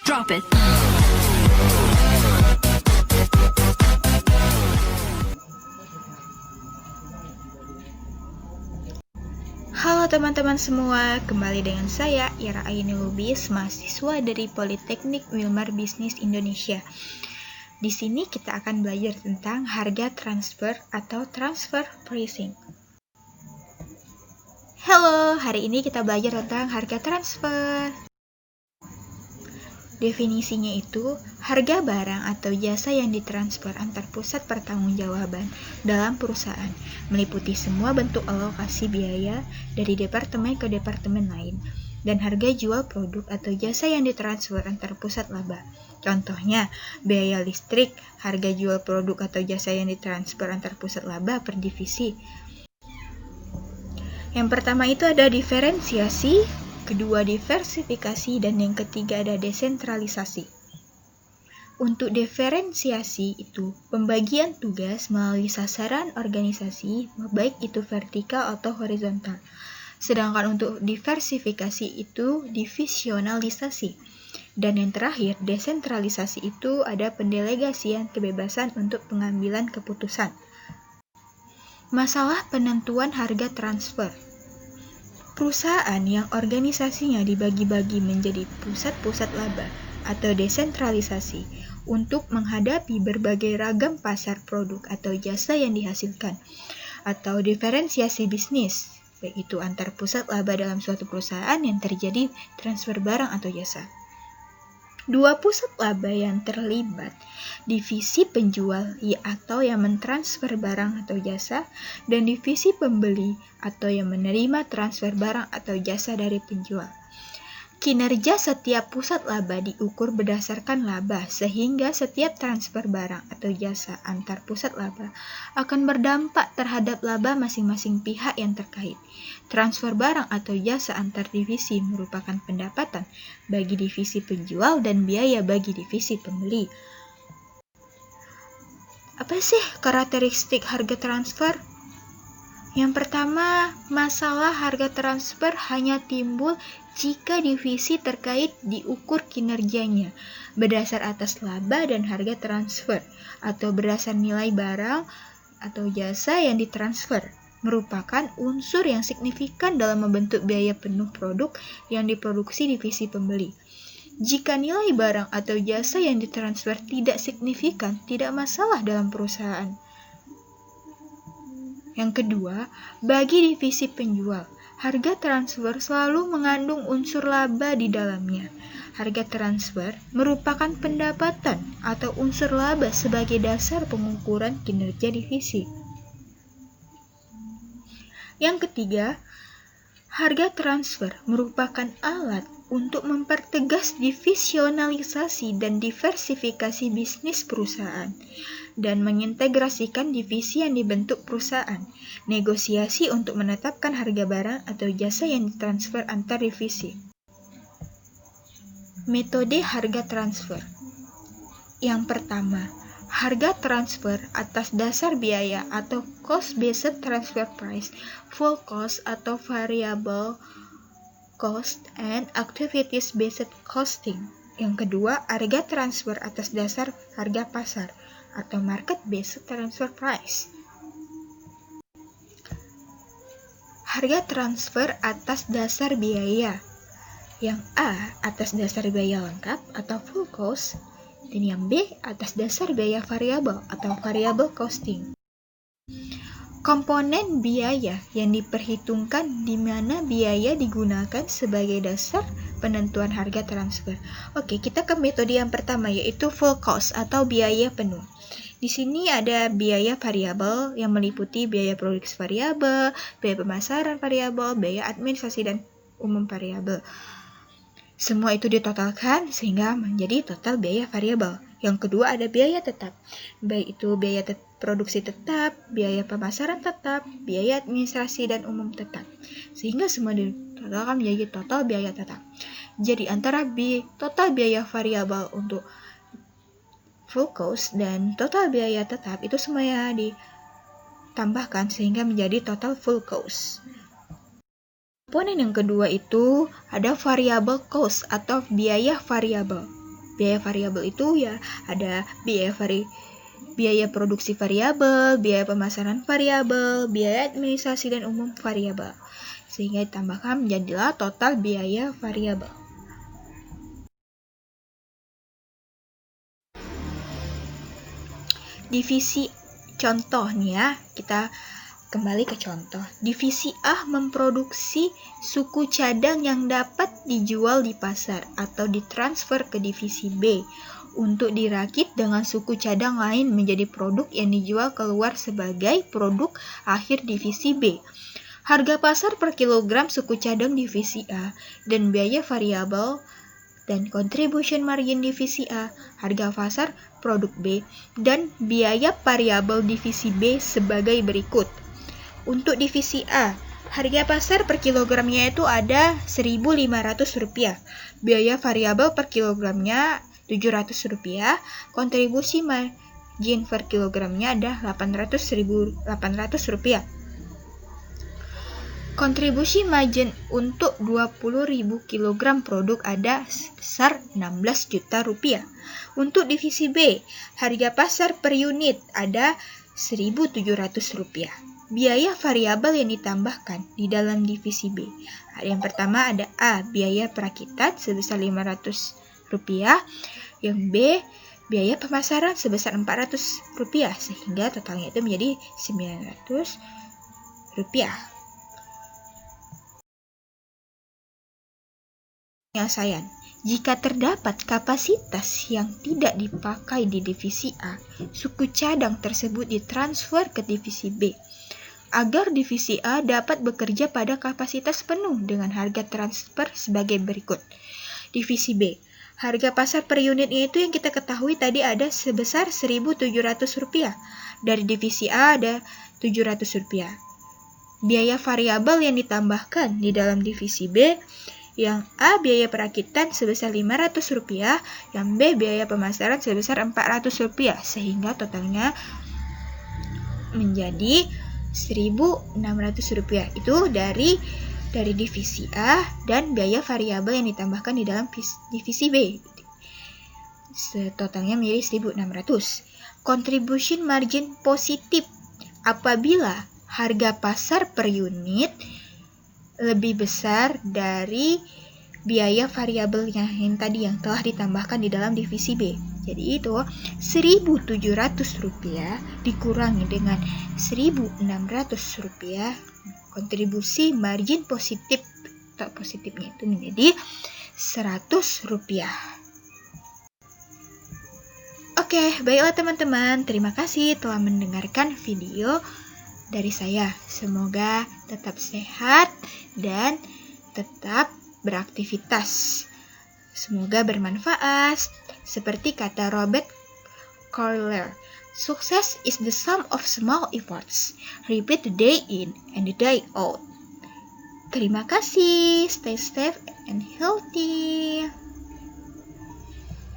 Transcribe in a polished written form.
Drop it. Halo teman-teman semua, kembali dengan saya Ira Aini Lubis, mahasiswa dari Politeknik Wilmar Bisnis Indonesia. Di sini kita akan belajar tentang harga transfer atau transfer pricing. Halo, hari ini kita belajar tentang harga transfer. Definisinya itu, harga barang atau jasa yang ditransfer antar pusat pertanggungjawaban dalam perusahaan, meliputi semua bentuk alokasi biaya dari departemen ke departemen lain, dan harga jual produk atau jasa yang ditransfer antar pusat laba. Contohnya, biaya listrik, harga jual produk atau jasa yang ditransfer antar pusat laba per divisi. Yang pertama itu ada diferensiasi, kedua diversifikasi, dan yang ketiga ada desentralisasi. Untuk diferensiasi itu pembagian tugas melalui sasaran organisasi, baik itu vertikal atau horizontal. Sedangkan untuk diversifikasi itu divisionalisasi. Dan yang terakhir, desentralisasi itu ada pendelegasian kebebasan untuk pengambilan keputusan. Masalah penentuan harga transfer. Perusahaan yang organisasinya dibagi-bagi menjadi pusat-pusat laba atau desentralisasi untuk menghadapi berbagai ragam pasar produk atau jasa yang dihasilkan, atau diferensiasi bisnis, baik itu antar pusat laba dalam suatu perusahaan yang terjadi transfer barang atau jasa. Dua pusat laba yang terlibat, divisi penjual atau yang mentransfer barang atau jasa, dan divisi pembeli atau yang menerima transfer barang atau jasa dari penjual. Kinerja setiap pusat laba diukur berdasarkan laba, sehingga setiap transfer barang atau jasa antar pusat laba akan berdampak terhadap laba masing-masing pihak yang terkait. Transfer barang atau jasa antar divisi merupakan pendapatan bagi divisi penjual dan biaya bagi divisi pembeli. Apa sih karakteristik harga transfer? Yang pertama, masalah harga transfer hanya timbul jika divisi terkait diukur kinerjanya berdasar atas laba dan harga transfer, atau berdasar nilai barang atau jasa yang ditransfer, merupakan unsur yang signifikan dalam membentuk biaya penuh produk yang diproduksi divisi pembeli. Jika nilai barang atau jasa yang ditransfer tidak signifikan, tidak masalah dalam perusahaan. Yang kedua, bagi divisi penjual, harga transfer selalu mengandung unsur laba di dalamnya. Harga transfer merupakan pendapatan atau unsur laba sebagai dasar pengukuran kinerja divisi. Yang ketiga, harga transfer merupakan alat untuk mempertegas divisionalisasi dan diversifikasi bisnis perusahaan dan mengintegrasikan divisi yang dibentuk perusahaan, negosiasi untuk menetapkan harga barang atau jasa yang ditransfer antar divisi. Metode harga transfer. Yang pertama, harga transfer atas dasar biaya atau cost-based transfer price, full cost atau variable cost, and activities-based costing. Yang kedua, harga transfer atas dasar harga pasar atau market-based transfer price. Harga transfer atas dasar biaya. Yang A, atas dasar biaya lengkap atau full cost, dan yang B, atas dasar biaya variabel atau variable costing. Komponen biaya yang diperhitungkan di mana biaya digunakan sebagai dasar penentuan harga transfer. Oke, kita ke metode yang pertama, yaitu full cost atau biaya penuh. Di sini ada biaya variabel yang meliputi biaya produksi variabel, biaya pemasaran variabel, biaya administrasi dan umum variabel. Semua itu ditotalkan sehingga menjadi total biaya variabel. Yang kedua ada biaya tetap, baik itu biaya produksi tetap, biaya pemasaran tetap, biaya administrasi dan umum tetap. Sehingga semua ditotalkan menjadi total biaya tetap. Jadi antara total biaya variabel untuk full cost dan total biaya tetap itu semuanya ditambahkan sehingga menjadi total full cost. Komponen yang kedua itu ada variable cost atau biaya variabel. Biaya variabel itu ya ada biaya produksi variabel, biaya pemasaran variabel, biaya administrasi dan umum variabel. Sehingga ditambahkan menjadilah total biaya variabel. Divisi contoh nih ya, kita kembali ke contoh. Divisi A memproduksi suku cadang yang dapat dijual di pasar atau ditransfer ke divisi B untuk dirakit dengan suku cadang lain menjadi produk yang dijual keluar sebagai produk akhir divisi B. Harga pasar per kilogram suku cadang divisi A dan biaya variabel dan contribution margin divisi A, harga pasar produk B, dan biaya variabel divisi B sebagai berikut. Untuk divisi A, harga pasar per kilogramnya itu ada Rp1.500, biaya variabel per kilogramnya Rp700, kontribusi margin per kilogramnya ada Rp800. Kontribusi margin untuk 20.000 kg produk ada sebesar Rp16 juta. Untuk divisi B, harga pasar per unit ada Rp1.700. Biaya variabel yang ditambahkan di dalam divisi B. Yang pertama ada A, biaya perakitan sebesar Rp500. Yang B, biaya pemasaran sebesar Rp400, sehingga totalnya itu menjadi Rp900. Penyelesaian. Jika terdapat kapasitas yang tidak dipakai di divisi A, suku cadang tersebut ditransfer ke divisi B. Agar divisi A dapat bekerja pada kapasitas penuh dengan harga transfer sebagai berikut. Divisi B, harga pasar per unitnya itu yang kita ketahui tadi ada sebesar Rp1.700. Dari divisi A ada Rp700. Biaya variabel yang ditambahkan di dalam divisi B, yang A biaya perakitan sebesar Rp500, yang B biaya pemasaran sebesar Rp400, sehingga totalnya menjadi Rp1.600. Itu dari divisi A dan biaya variabel yang ditambahkan di dalam divisi B. Totalnya menjadi Rp1.600. Contribution margin positif apabila harga pasar per unit lebih besar dari biaya variabelnya yang tadi yang telah ditambahkan di dalam divisi B. Jadi itu Rp1.700 dikurangi dengan Rp1.600, kontribusi margin positif atau positifnya itu menjadi Rp100. Oke, baiklah teman-teman, terima kasih telah mendengarkan video dari saya. Semoga tetap sehat dan tetap beraktivitas. Semoga bermanfaat. Seperti kata Robert Collier, success is the sum of small efforts. Repeat the day in and the day out. Terima kasih. Stay safe and healthy.